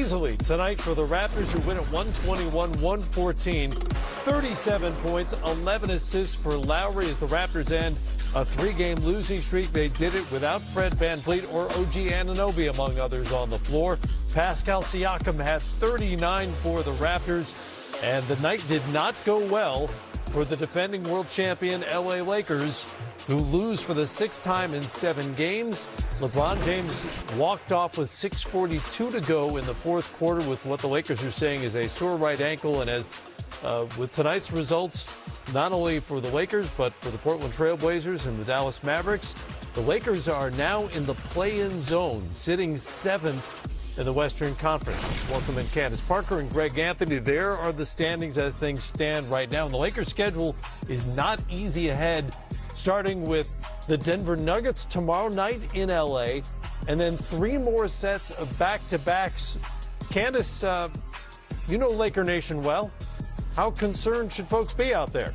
easily tonight for the Raptors, who win at 121-114. 37 points, 11 assists for Lowry as the Raptors end a 3-game losing streak. They did it without Fred VanVleet or OG Anunoby, among others, on the floor. Pascal Siakam had 39 for the Raptors, and the night did not go well for the defending world champion LA Lakers, who lose for the 6th time in 7 games. LeBron James walked off with 6:42 to go in the 4th quarter with what the Lakers are saying is a sore right ankle. And as with tonight's results, not only for the Lakers, but for the Portland Trail Blazers and the Dallas Mavericks, the Lakers are now in the play-in zone, sitting 7th in the Western Conference. Let's welcome in Candace Parker and Greg Anthony. There are the standings as things stand right now. And the Lakers' schedule is not easy ahead, starting with the Denver Nuggets tomorrow night in L.A., and then 3 more sets of back-to-backs. Candace, you know Laker Nation well. How concerned should folks be out there?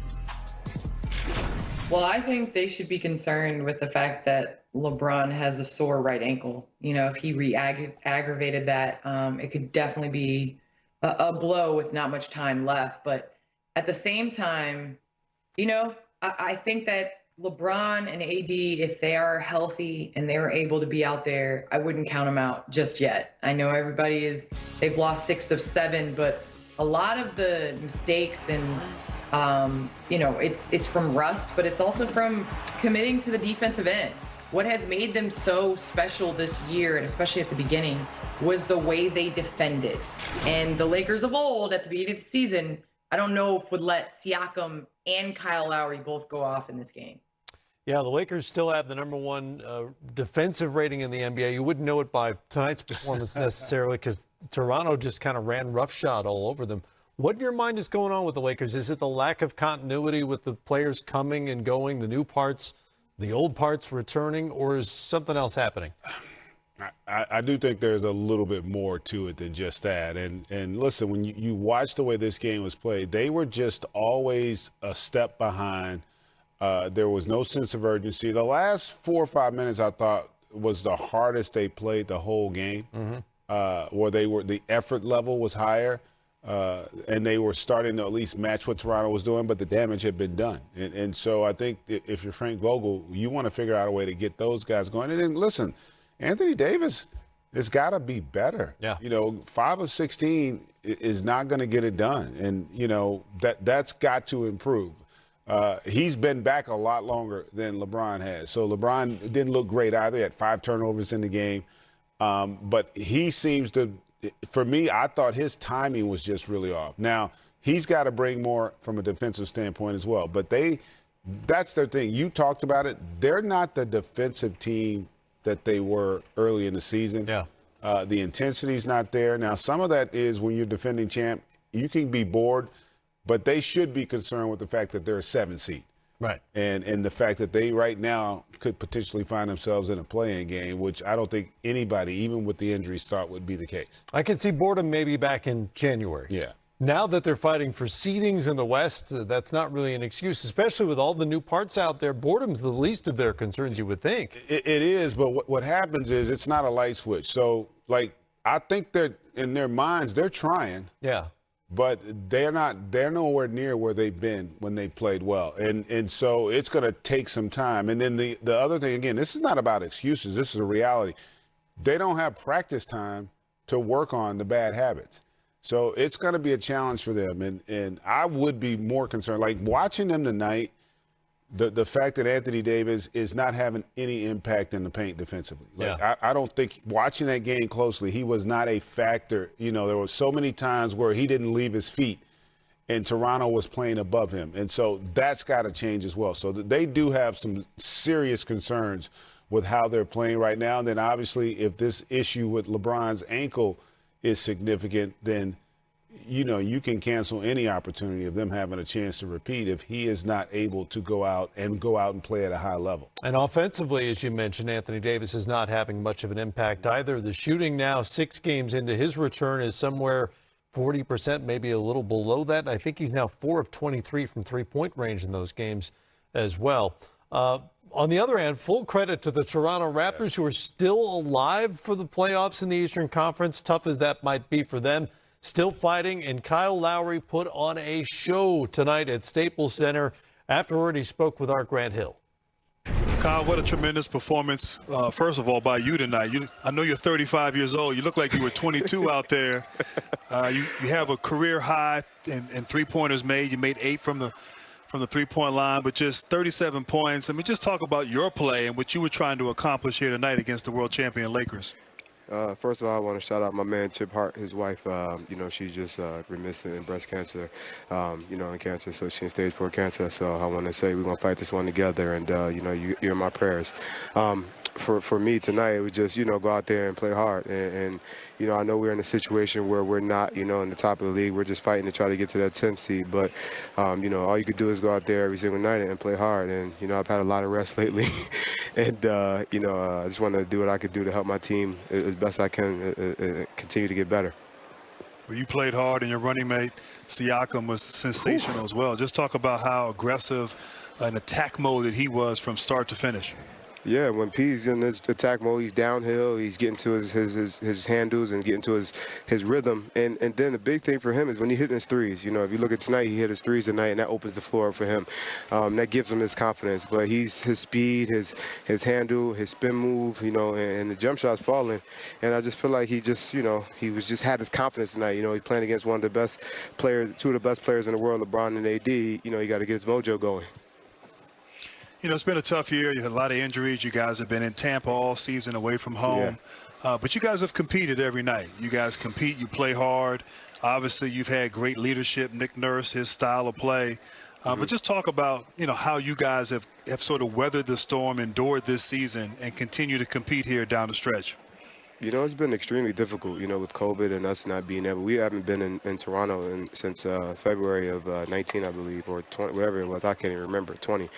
Well, I think they should be concerned with the fact that LeBron has a sore right ankle. You know, if he aggravated that, it could definitely be a blow with not much time left. But at the same time, you know, I think that LeBron and AD, if they are healthy and they're able to be out there, I wouldn't count them out just yet. I know they've lost 6 of 7, but a lot of the mistakes and, you know, it's from rust, but it's also from committing to the defensive end. What has made them so special this year, and especially at the beginning, was the way they defended. And the Lakers of old, at the beginning of the season, I don't know if would let Siakam and Kyle Lowry both go off in this game. Yeah, the Lakers still have the #1 defensive rating in the NBA. You wouldn't know it by tonight's performance necessarily, because Toronto just kind of ran roughshod all over them. What in your mind is going on with the Lakers? Is it the lack of continuity with the players coming and going, the new parts, the old parts returning, or is something else happening? I do think there's a little bit more to it than just that. And listen, when you watch the way this game was played, they were just always a step behind. There was no sense of urgency. The last 4 or 5 minutes, I thought, was the hardest they played the whole game, where the effort level was higher, and they were starting to at least match what Toronto was doing, but the damage had been done. And so I think if you're Frank Vogel, you want to figure out a way to get those guys going. And then, listen, Anthony Davis has got to be better. Yeah. You know, 5 of 16 is not going to get it done. And, you know, that's got to improve. He's been back a lot longer than LeBron has. So LeBron didn't look great either. He had 5 turnovers in the game. But he seems to, for me, I thought his timing was just really off. Now, he's got to bring more from a defensive standpoint as well. But that's their thing. You talked about it. They're not the defensive team that they were early in the season. Yeah. The intensity's not there. Now, some of that is when you're defending champ, you can be bored, but they should be concerned with the fact that they're a 7 seed. Right. And the fact that they right now could potentially find themselves in a play-in game, which I don't think anybody, even with the injuries, thought would be the case. I could see boredom maybe back in January. Yeah. Now that they're fighting for seedings in the West, that's not really an excuse, especially with all the new parts out there. Boredom's the least of their concerns, you would think. It is, but what happens is it's not a light switch. So, like, I think that in their minds, they're trying. Yeah. But they're nowhere near where they've been when they played well. And so it's going to take some time. And then the other thing, again, this is not about excuses. This is a reality. They don't have practice time to work on the bad habits. So it's going to be a challenge for them. And I would be more concerned. Like, watching them tonight, the fact that Anthony Davis is not having any impact in the paint defensively. Like, yeah. I don't think, watching that game closely, he was not a factor. You know, there were so many times where he didn't leave his feet and Toronto was playing above him. And so that's got to change as well. So they do have some serious concerns with how they're playing right now. And then obviously if this issue with LeBron's ankle is significant, then you know, you can cancel any opportunity of them having a chance to repeat if he is not able to go out and play at a high level. And offensively, as you mentioned, Anthony Davis is not having much of an impact either. The shooting now, 6 games into his return, is somewhere 40%, maybe a little below that. I think he's now 4 of 23 from three-point range in those games as well. On the other hand, full credit to the Toronto Raptors, who are still alive for the playoffs in the Eastern Conference, tough as that might be for them. Still fighting, and Kyle Lowry put on a show tonight at Staples Center. Afterward, he spoke with our Grant Hill. Kyle, what a tremendous performance, first of all, by you tonight. I know you're 35 years old. You look like you were 22 out there. You have a career high in three-pointers made. You made 8 from the three-point line, but just 37 points. I mean, just talk about your play and what you were trying to accomplish here tonight against the world champion Lakers. First of all, I want to shout out my man Chip Hart, his wife. She's just remitted in breast cancer, and cancer, so she's in stage 4 cancer. So I want to say we're going to fight this one together, and, you're in my prayers. For me tonight, it was just, go out there and play hard. And I know we're in a situation where we're not, in the top of the league. We're just fighting to try to get to that 10th seed. But, all you could do is go out there every single night and play hard. And, I've had a lot of rest lately. And, I just want to do what I could do to help my team as best I can continue to get better. Well, you played hard, and your running mate, Siakam, was sensational as well. Just talk about how aggressive and attack mode that he was from start to finish. Yeah, when P's in his attack mode, he's downhill, he's getting to his handles and getting to his rhythm. And then the big thing for him is when he hit his threes. If you look at tonight, he hit his threes tonight, and that opens the floor for him. That gives him his confidence. But his speed, his handle, his spin move, and the jump shot's falling. And I just feel like he just, had his confidence tonight. He's playing against one of the best players, 2 of the best players in the world, LeBron and AD. He got to get his mojo going. It's been a tough year. You had a lot of injuries. You guys have been in Tampa all season away from home. Yeah. But you guys have competed every night. You guys compete. You play hard. Obviously, you've had great leadership. Nick Nurse, his style of play. But just talk about, how you guys have sort of weathered the storm, endured this season, and continue to compete here down the stretch. It's been extremely difficult, with COVID and us not being able. We haven't been in Toronto since February of 19, I believe, or 20, whatever it was. I can't even remember, 20.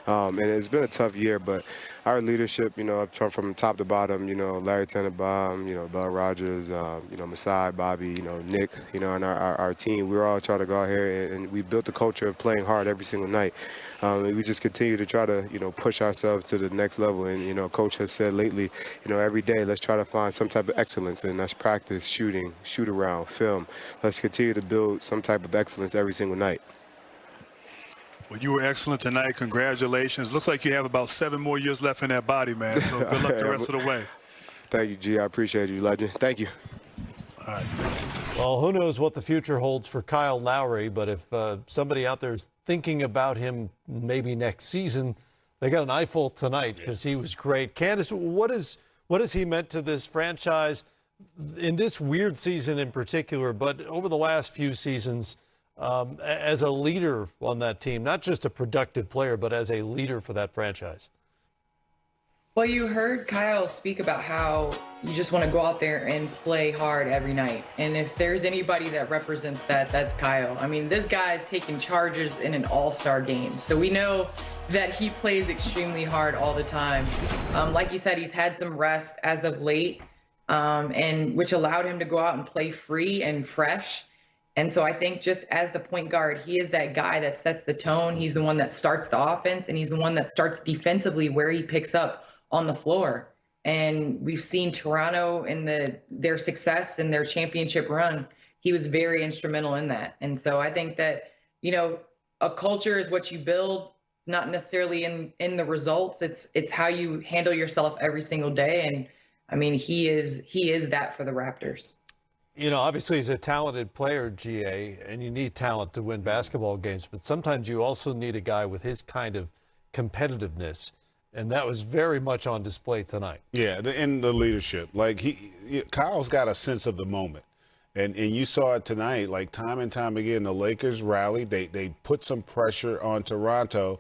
And it's been a tough year, but our leadership, from top to bottom, Larry Tannenbaum, Bell Rogers, Masai, Bobby, Nick, and our team, we're all trying to go out here, and we built the culture of playing hard every single night. And we just continue to try to, push ourselves to the next level. And, Coach has said lately, every day, let's try to find some type of excellence. And that's practice, shooting, shoot around, film. Let's continue to build some type of excellence every single night. Well, you were excellent tonight. Congratulations. Looks like you have about 7 more years left in that body, man. So good luck the rest of the way. Thank you, G. I appreciate you, legend. Thank you. All right. Well, who knows what the future holds for Kyle Lowry, but if somebody out there is thinking about him maybe next season, they got an eyeful tonight because he was great. Candace, what has he meant to this franchise in this weird season in particular, but over the last few seasons as a leader on that team, not just a productive player, but as a leader for that franchise? Well, you heard Kyle speak about how you just want to go out there and play hard every night. And if there's anybody that represents that, that's Kyle. I mean, this guy is taking charges in an all-star game. So we know that he plays extremely hard all the time. Like you said, he's had some rest as of late, and which allowed him to go out and play free and fresh. And so I think just as the point guard, he is that guy that sets the tone. He's the one that starts the offense, and he's the one that starts defensively where he picks up on the floor. And we've seen Toronto in their success and their championship run. He was very instrumental in that. And so I think that, a culture is what you build, not necessarily in the results. It's how you handle yourself every single day. And I mean, he is that for the Raptors. Obviously he's a talented player, GA, and you need talent to win basketball games, but sometimes you also need a guy with his kind of competitiveness. And that was very much on display tonight. Yeah, in the leadership. Like, Kyle's got a sense of the moment. And you saw it tonight, like time and time again, the Lakers rallied. They put some pressure on Toronto,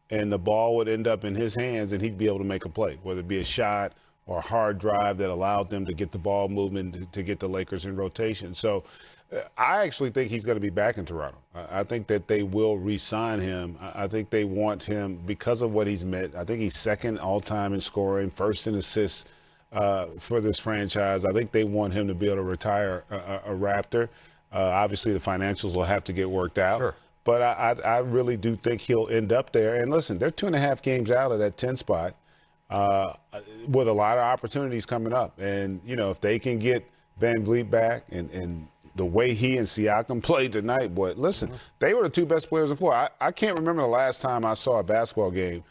and the ball would end up in his hands, and he'd be able to make a play, whether it be a shot or a hard drive that allowed them to get the ball moving to get the Lakers in rotation. So I actually think he's going to be back in Toronto. I think that they will re-sign him. I think they want him because of what he's meant. I think he's second all-time in scoring, first in assists for this franchise. I think they want him to be able to retire a Raptor. Obviously, the financials will have to get worked out. Sure. but I really do think he'll end up there. And listen, they're 2.5 games out of that 10 spot with a lot of opportunities coming up. And, you know, if they can get Van Vliet back and the way he and Siakam played tonight, boy, listen, they were the two best players on the floor. I can't remember the last time I saw a basketball game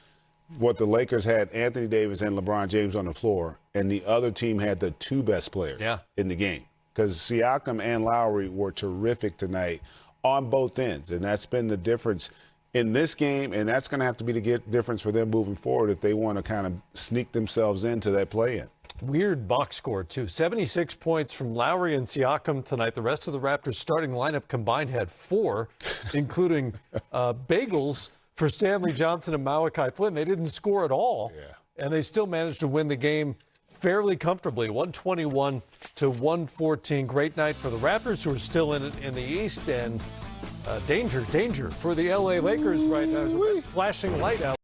what the Lakers had Anthony Davis and LeBron James on the floor, and the other team had the two best players in the game. Because Siakam and Lowry were terrific tonight on both ends, and that's been the difference in this game, and that's going to have to be the difference for them moving forward if they want to kind of sneak themselves into that play-in. Weird box score, too. 76 points from Lowry and Siakam tonight. The rest of the Raptors starting lineup combined had 4, including bagels for Stanley Johnson and Malachi Flynn. They didn't score at all, and they still managed to win the game fairly comfortably, 121-114. Great night for the Raptors, who are still in it in the East, and danger for the LA Lakers right now. There's a flashing light out.